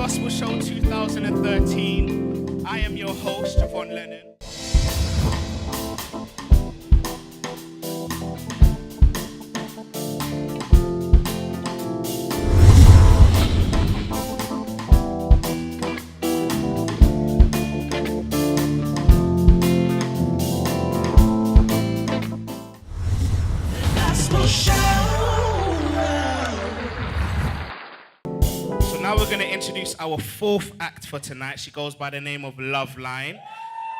Gospel Show 2013. I am your host, Javon Lennon. Now we're going to introduce our fourth act for tonight. She goes by the name of Loveline.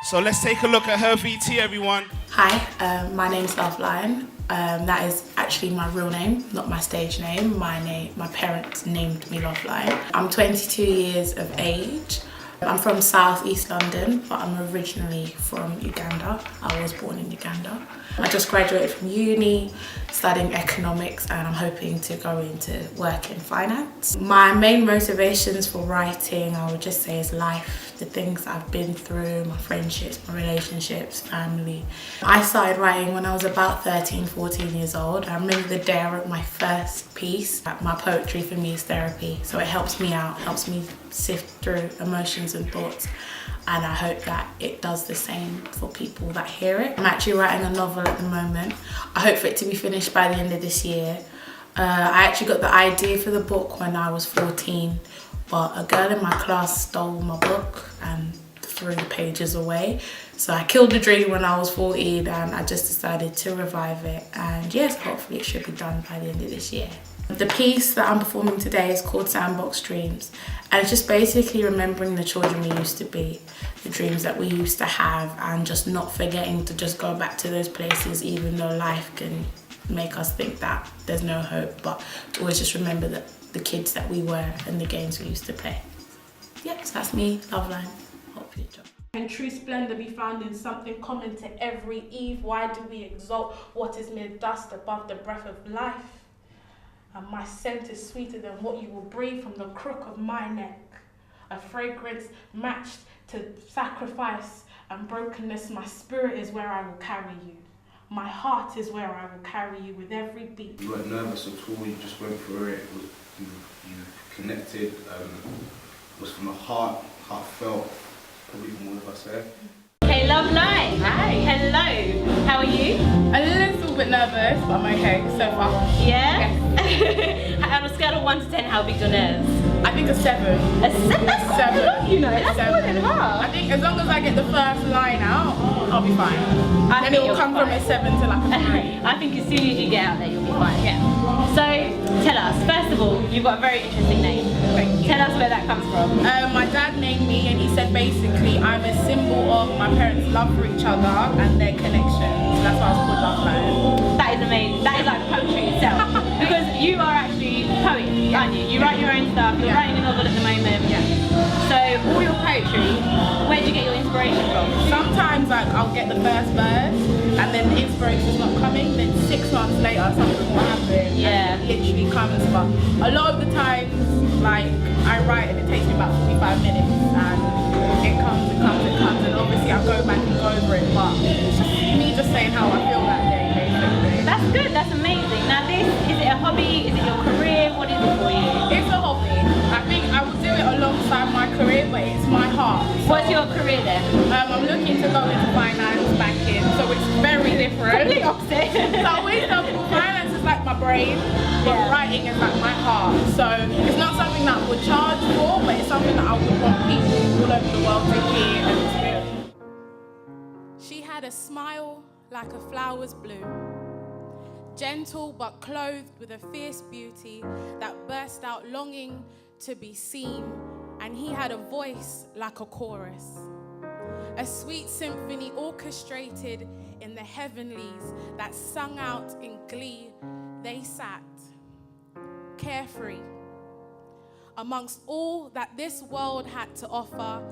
So let's take a look at her VT, everyone. Hi, my name's Loveline. That is actually my real name, not my stage name. My parents named me Loveline. I'm 22 years of age. I'm from South East London, but I'm originally from Uganda. I was born in Uganda. I just graduated from uni, studying economics, and I'm hoping to go into work in finance. My main motivations for writing, I would just say, is life, the things I've been through, my friendships, my relationships, family. I started writing when I was about 13, 14 years old. I remember the day I wrote my first piece. My poetry for me is therapy, so it helps me out, helps me sift through emotions and thoughts. And I hope that it does the same for people that hear it. I'm actually writing a novel at the moment. I hope for it to be finished by the end of this year. I actually got the idea for the book when I was 14, but a girl in my class stole my book and threw the pages away. So I killed the dream when I was 14 and I just decided to revive it. And yes, hopefully it should be done by the end of this year. The piece that I'm performing today is called Sandbox Dreams, and it's just basically remembering the children we used to be, the dreams that we used to have, and just not forgetting to just go back to those places even though life can make us think that there's no hope, but to always just remember that the kids that we were and the games we used to play. Yeah, so that's me, Loveline. Hope you enjoy. Can true splendour be found in something common to every eve? Why do we exalt what is mere dust above the breath of life? And my scent is sweeter than what you will breathe from the crook of my neck. A fragrance matched to sacrifice and brokenness. My spirit is where I will carry you. My heart is where I will carry you with every beat. You weren't nervous at all, you just went through it, you connected, it was from the heart, heartfelt, probably more if I say. Hey, Loveline. Hi. Hello. How are you? A little bit nervous, but I'm okay so far. Yeah? On a scale of 1 to 10, how big your nerves? I think a 7. A 7? That's quite a lot, you know. That's more than half. I think as long as I get the first line out, I'll be fine. And it will come from a 7 to like a 3. I think as soon as you get out there, you'll be fine. Yeah. So, tell us, first of all, you've got a very interesting name. Thank you. Tell us where that comes from. My dad named me and he said basically I'm a symbol of my parents' love for each other and their connection. So that's why I was called Loveline. That is amazing. That is like poetry itself. Because you are actually a poet, aren't you? You write your own stuff. You're writing a novel at the moment. Yeah. So all your poetry, where do you get your inspiration from? Sometimes like I'll get the first verse and then the inspiration's not coming, then 6 months later something will happen. Yeah. And it literally comes, but a lot of the times like I write and it takes me about 45 minutes and it comes and obviously I'll go back and go over it, but it's just me just saying how I feel that day basically. That's good, that's amazing. Now this, is it a hobby, is it your career, what is it for you? It's a hobby. I think I would do it alongside my career, but it's my heart. So, What's your career then? I'm looking to go into finance, banking, so it's very different. Complete opposite. So I always tell people finance is like my brain, but writing is like my heart. So it's not something that I would charge for, but it's something that I would want people all over the world to hear and experience. She had a smile like a flower's bloom, gentle but clothed with a fierce beauty that burst out longing to be seen, and he had a voice like a chorus, a sweet symphony orchestrated in the heavenlies that sung out in glee. They sat carefree amongst all that this world had to offer,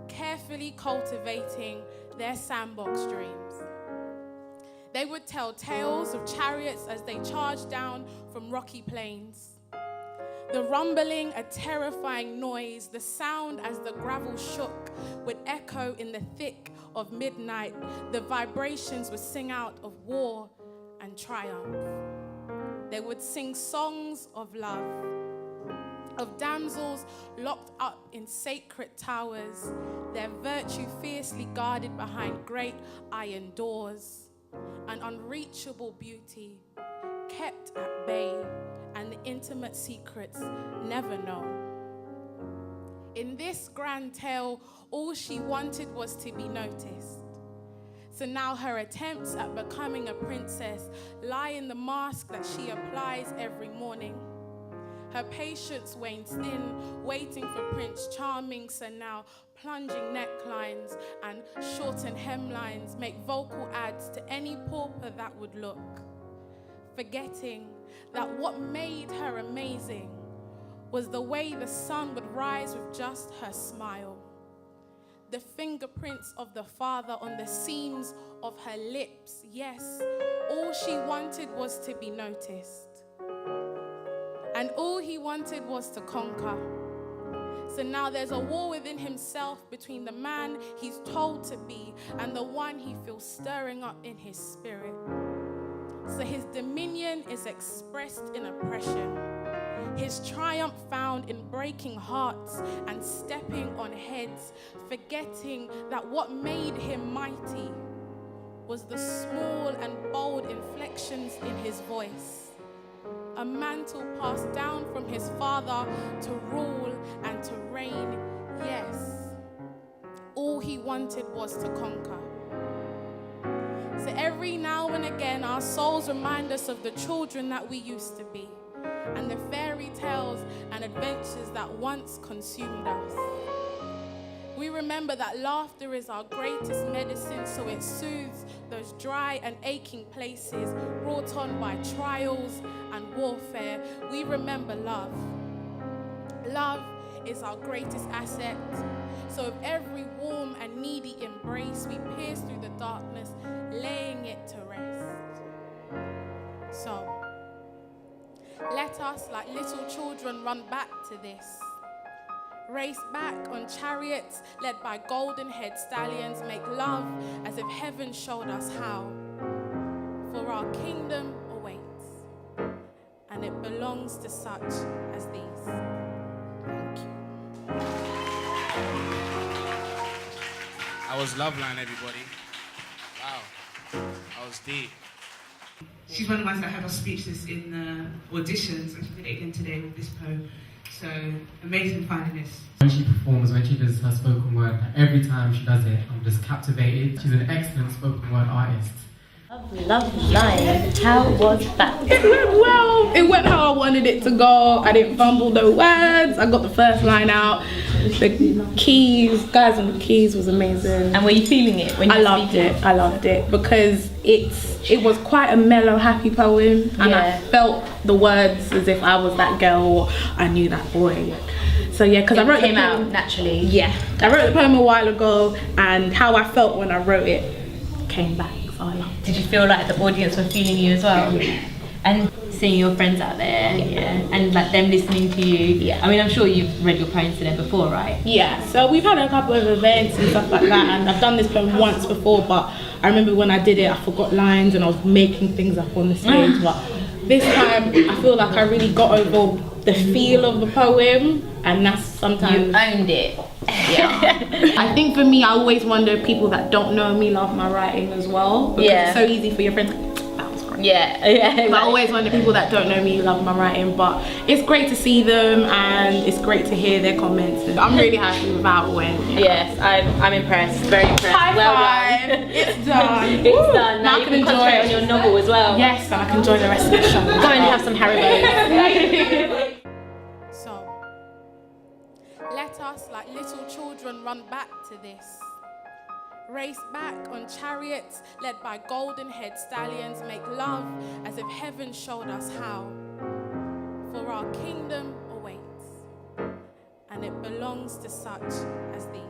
carefully cultivating their sandbox dreams. They would tell tales of chariots as they charged down from rocky plains. The rumbling, a terrifying noise, the sound as the gravel shook would echo in the thick of midnight. The vibrations would sing out of war and triumph. They would sing songs of love of damsels locked up in sacred towers, their virtue fiercely guarded behind great iron doors, an unreachable beauty kept at bay, and the intimate secrets never known. In this grand tale, all she wanted was to be noticed. So now her attempts at becoming a princess lie in the mask that she applies every morning. Her patience wanes thin, waiting for Prince Charming, so now plunging necklines and shortened hemlines make vocal ads to any pauper that would look, forgetting that what made her amazing was the way the sun would rise with just her smile. The fingerprints of the father on the seams of her lips, yes, all she wanted was to be noticed. And all he wanted was to conquer. So now there's a war within himself between the man he's told to be and the one he feels stirring up in his spirit. So his dominion is expressed in oppression, his triumph found in breaking hearts and stepping on heads, forgetting that what made him mighty was the small and bold inflections in his voice, a mantle passed down from his father to rule and to reign. Yes, all he wanted was to conquer. So every now and again, our souls remind us of the children that we used to be and the fairy tales and adventures that once consumed us. We remember that laughter is our greatest medicine, so it soothes those dry and aching places brought on by trials and warfare. We remember love. Love is our greatest asset. So with every warm and needy embrace, we pierce through the darkness, laying it to rest. So let us, like little children, run back to this. Race back on chariots led by golden-haired stallions, make love as if heaven showed us how. For our kingdom awaits, and it belongs to such as these. Thank you. I was Loveline, everybody. Wow, I was deep. She's one of the ones that had us speechless in the auditions, and she did it again today with this poem. So amazing finding this. When she performs, when she does her spoken word, every time she does it, I'm just captivated. She's an excellent spoken word artist. Loveline, how was that? It went well. It went how I wanted it to go. I didn't fumble no words. I got the first line out. The keys, guys on the keys was amazing. And were you feeling it when you I loved it because it was quite a mellow, happy poem, and I felt the words as if I was that girl or I knew that boy. So yeah, because I wrote it came out naturally. Yeah, I wrote the poem a while ago, and how I felt when I wrote it came back. So I loved it. Did you feel like the audience were feeling you as well? Yeah. And seeing your friends out there, and like them listening to you. Yeah. I mean, I'm sure you've read your poems to them before, right? Yeah. So we've had a couple of events and stuff like that, and I've done this poem once before, but I remember when I did it, I forgot lines and I was making things up on the stage. But this time, I feel like I really got over the feel of the poem, and that's sometimes You owned it. Yeah. I think for me, I always wonder if people that don't know me love my writing as well, because it's so easy for your friends. That was great. Yeah. But I always wonder people that don't know me love my writing, but it's great to see them and it's great to hear their comments. And I'm really happy with how it went. Yes, I'm impressed. Very impressed. High well five. done. It's done. It's done. Now you can enjoy concentrate on your novel as well. Yes, and I can enjoy the rest of the show. Go and have some Haribo. So, let us, like little children, run back to this. Race back on chariots led by golden-haired stallions, make love as if heaven showed us how. For our kingdom awaits, and it belongs to such as these.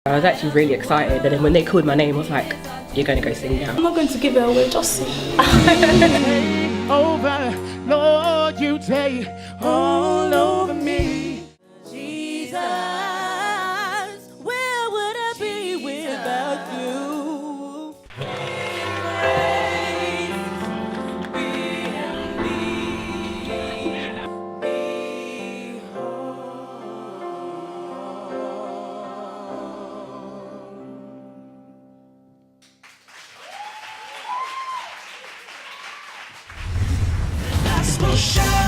I was actually really excited, and then when they called my name, I was like, you're going to go sing now. I'm not going to give it away, just sing. Over, Lord, you take all over me. Jesus, where would I be without you? show.